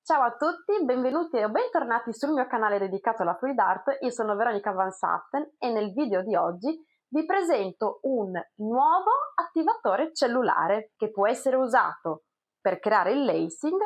Ciao a tutti, benvenuti o bentornati sul mio canale dedicato alla Fluid Art. Io sono Veronica Van Satten e nel video di oggi vi presento un nuovo attivatore cellulare che può essere usato per creare il lacing,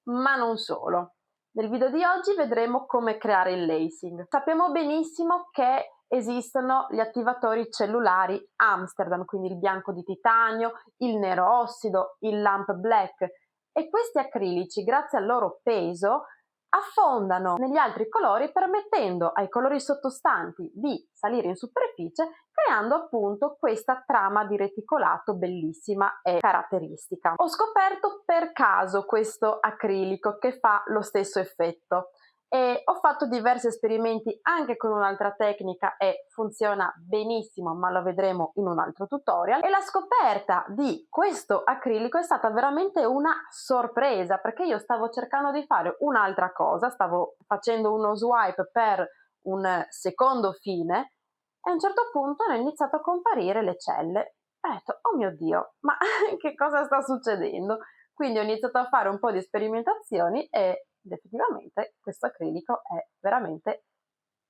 ma non solo. Nel video di oggi vedremo come creare il lacing. Sappiamo benissimo che esistono gli attivatori cellulari Amsterdam, quindi il bianco di titanio, il nero ossido, il lamp black, e questi acrilici, grazie al loro peso, affondano negli altri colori, permettendo ai colori sottostanti di salire in superficie, creando appunto questa trama di reticolato bellissima e caratteristica. Ho scoperto per caso questo acrilico che fa lo stesso effetto e ho fatto diversi esperimenti anche con un'altra tecnica e funziona benissimo, ma lo vedremo in un altro tutorial. E la scoperta di questo acrilico è stata veramente una sorpresa, perché io stavo cercando di fare un'altra cosa, stavo facendo uno swipe per un secondo fine e a un certo punto hanno iniziato a comparire le celle. Ho detto, oh mio Dio, ma che cosa sta succedendo? Quindi ho iniziato a fare un po' di sperimentazioni ed effettivamente questo acrilico è veramente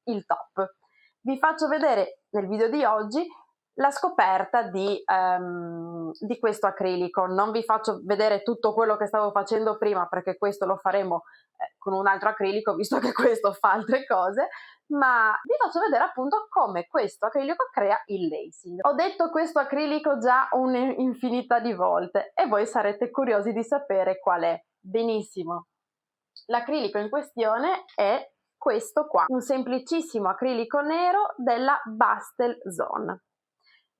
il top. Vi faccio vedere nel video di oggi la scoperta di questo acrilico. Non vi faccio vedere tutto quello che stavo facendo prima, perché questo lo faremo con un altro acrilico, visto che questo fa altre cose, ma vi faccio vedere appunto come questo acrilico crea il lacing. Ho detto questo acrilico già un'infinità di volte e voi sarete curiosi di sapere qual è. Benissimo, l'acrilico in questione è questo qua, un semplicissimo acrilico nero della Bastel Zone.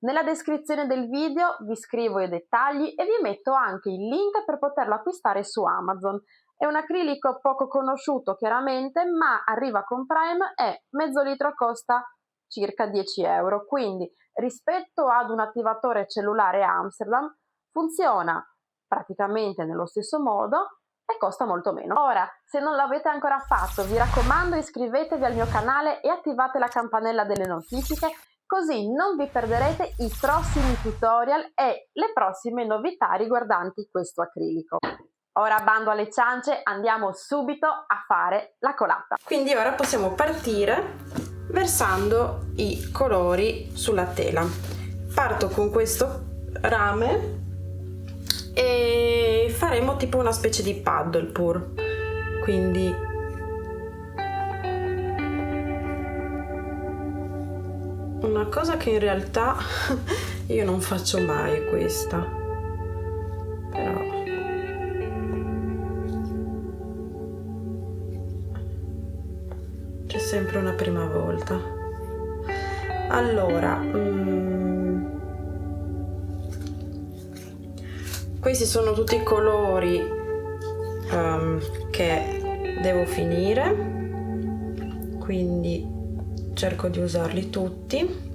Nella descrizione del video vi scrivo i dettagli e vi metto anche il link per poterlo acquistare su Amazon. È un acrilico poco conosciuto chiaramente, ma arriva con Prime e mezzo litro costa circa 10 euro, quindi rispetto ad un attivatore cellulare Amsterdam funziona praticamente nello stesso modo e costa molto meno. Ora, se non l'avete ancora fatto, vi raccomando, iscrivetevi al mio canale e attivate la campanella delle notifiche, così non vi perderete i prossimi tutorial e le prossime novità riguardanti questo acrilico. Ora bando alle ciance, andiamo subito a fare la colata. Quindi ora possiamo partire versando i colori sulla tela. Parto con questo rame e faremo tipo una specie di paddle pur, quindi una cosa che in realtà io non faccio mai è questa, però c'è sempre una prima volta. Allora, questi sono tutti i colori che devo finire, quindi cerco di usarli tutti.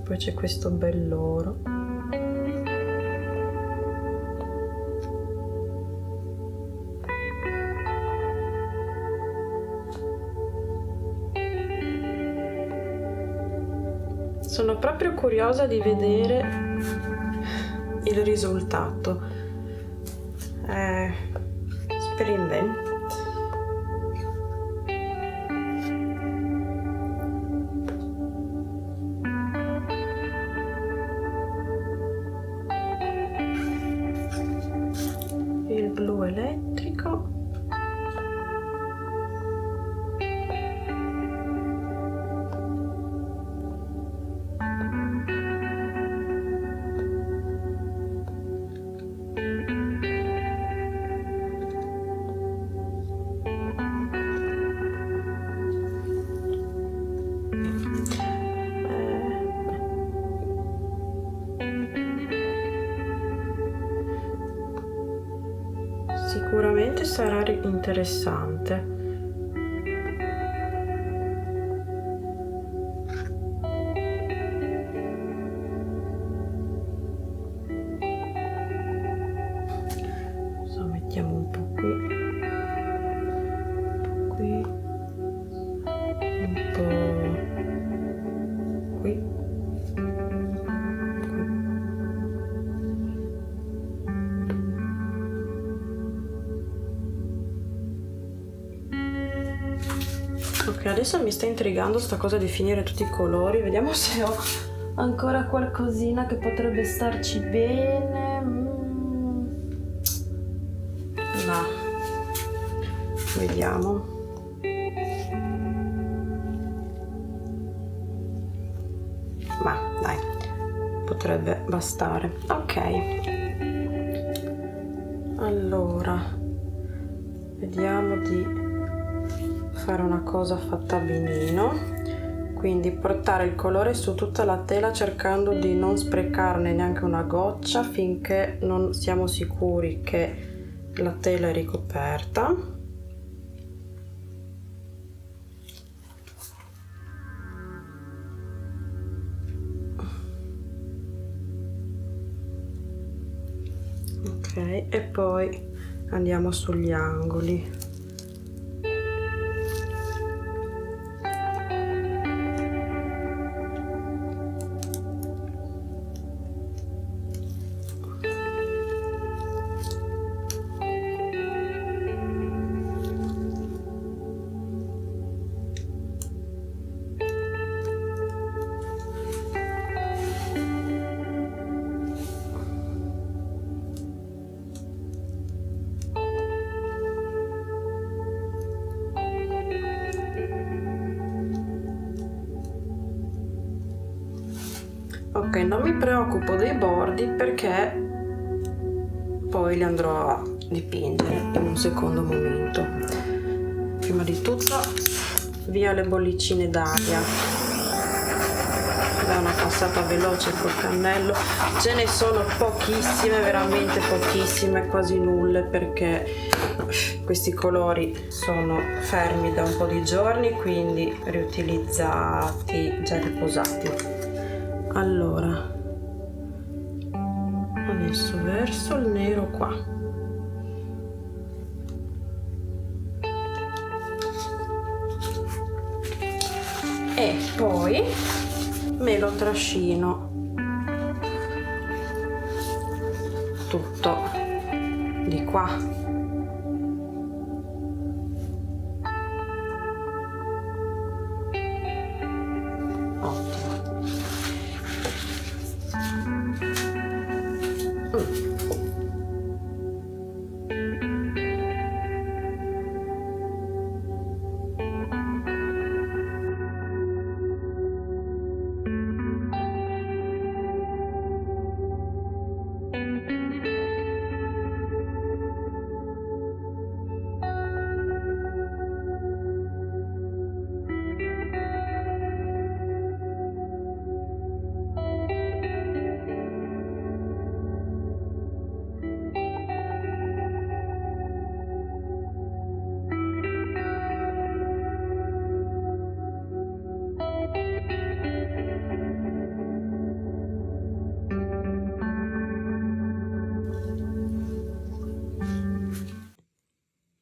Poi c'è questo bell'oro. Sono proprio curiosa di vedere il risultato. Speriamo bene. Il blu elettrico. Sicuramente sarà interessante. Adesso mettiamo un po' qui. Ok, adesso mi sta intrigando sta cosa di finire tutti i colori. Vediamo se ho ancora qualcosina che potrebbe starci bene. No. Vediamo. Ma dai, potrebbe bastare. Ok. Allora, vediamo di fare una cosa fatta benino, quindi portare il colore su tutta la tela cercando di non sprecarne neanche una goccia finché non siamo sicuri che la tela è ricoperta. Ok, e poi andiamo sugli angoli. Ok, non mi preoccupo dei bordi perché poi li andrò a dipingere in un secondo momento. Prima di tutto via le bollicine d'aria. Da una passata veloce col cannello. Ce ne sono pochissime, veramente pochissime, quasi nulle, perché questi colori sono fermi da un po' di giorni, quindi riutilizzati, già riposati. Allora, adesso verso il nero qua. E poi me lo trascino tutto di qua.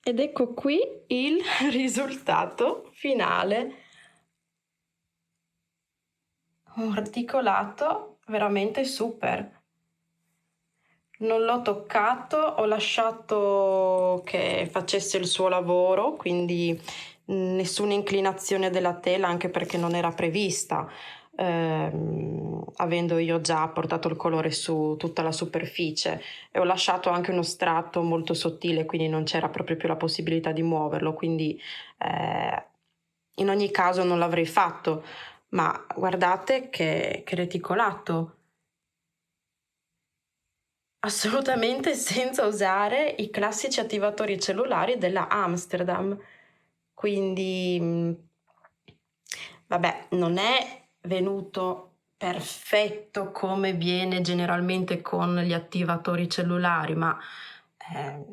Ed ecco qui il risultato finale. Un articolato veramente super. Non l'ho toccato, ho lasciato che facesse il suo lavoro, quindi nessuna inclinazione della tela, anche perché non era prevista, avendo io già portato il colore su tutta la superficie, e ho lasciato anche uno strato molto sottile, quindi non c'era proprio più la possibilità di muoverlo, quindi in ogni caso non l'avrei fatto, ma guardate che reticolato! Assolutamente senza usare i classici attivatori cellulari della Amsterdam. Quindi, vabbè, non è venuto perfetto come viene generalmente con gli attivatori cellulari, ma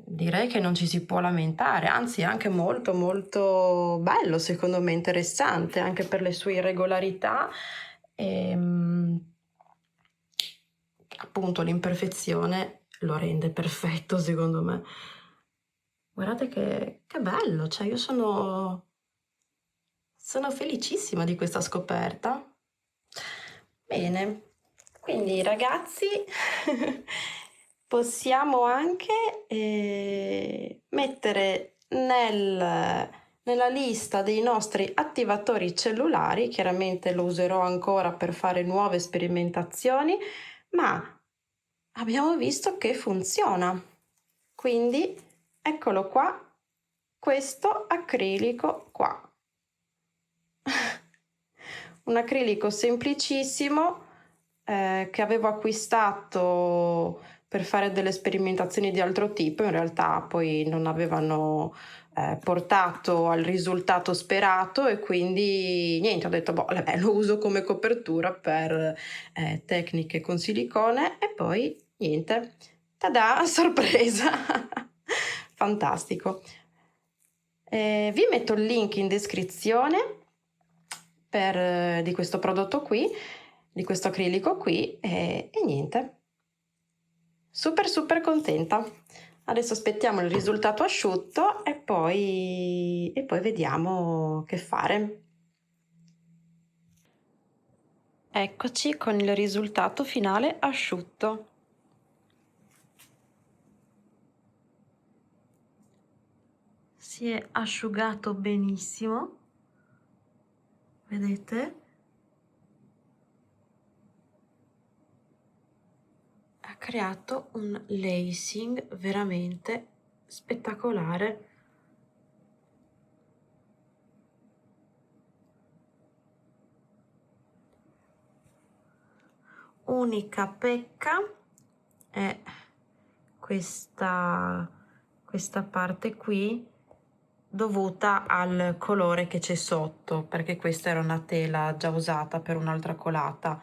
direi che non ci si può lamentare, anzi è anche molto molto bello, secondo me, interessante, anche per le sue irregolarità. Appunto l'imperfezione lo rende perfetto, secondo me. Guardate che bello, cioè io sono felicissima di questa scoperta. Bene, quindi ragazzi possiamo anche mettere nella lista dei nostri attivatori cellulari. Chiaramente lo userò ancora per fare nuove sperimentazioni, ma abbiamo visto che funziona. Quindi eccolo qua, questo acrilico qua. Un acrilico semplicissimo che avevo acquistato per fare delle sperimentazioni di altro tipo. In realtà poi non avevano portato al risultato sperato, e quindi niente, ho detto boh, vabbè, lo uso come copertura per tecniche con silicone, e poi niente, tada, sorpresa. Fantastico. Vi metto il link in descrizione di questo prodotto qui, di questo acrilico qui, e niente, super contenta. Adesso aspettiamo il risultato asciutto e poi vediamo che fare. Eccoci con il risultato finale asciutto. Si è asciugato benissimo, vedete? Ha creato un lacing veramente spettacolare. Unica pecca è questa parte qui, dovuta al colore che c'è sotto, perché questa era una tela già usata per un'altra colata,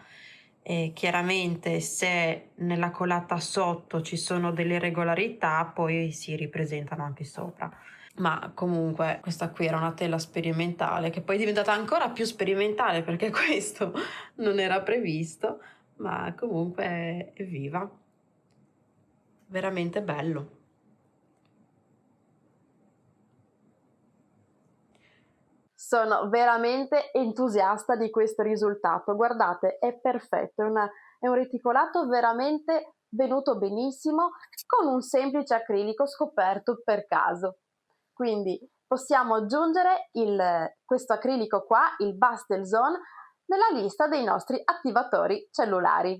e chiaramente se nella colata sotto ci sono delle irregolarità poi si ripresentano anche sopra. Ma comunque questa qui era una tela sperimentale, che poi è diventata ancora più sperimentale perché questo non era previsto, ma comunque è viva. Veramente bello. Sono veramente entusiasta di questo risultato. Guardate, è perfetto, è un reticolato veramente venuto benissimo con un semplice acrilico scoperto per caso. Quindi possiamo aggiungere questo acrilico qua, il Bastel Zone, nella lista dei nostri attivatori cellulari.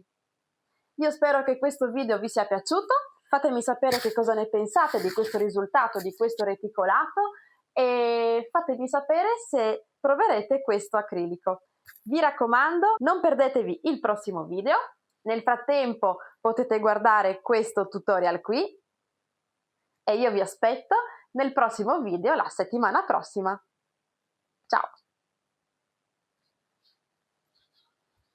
Io spero che questo video vi sia piaciuto. Fatemi sapere che cosa ne pensate di questo risultato, di questo reticolato, e fatemi sapere se proverete questo acrilico. Vi raccomando, non perdetevi il prossimo video. Nel frattempo potete guardare questo tutorial qui e io vi aspetto nel prossimo video la settimana prossima.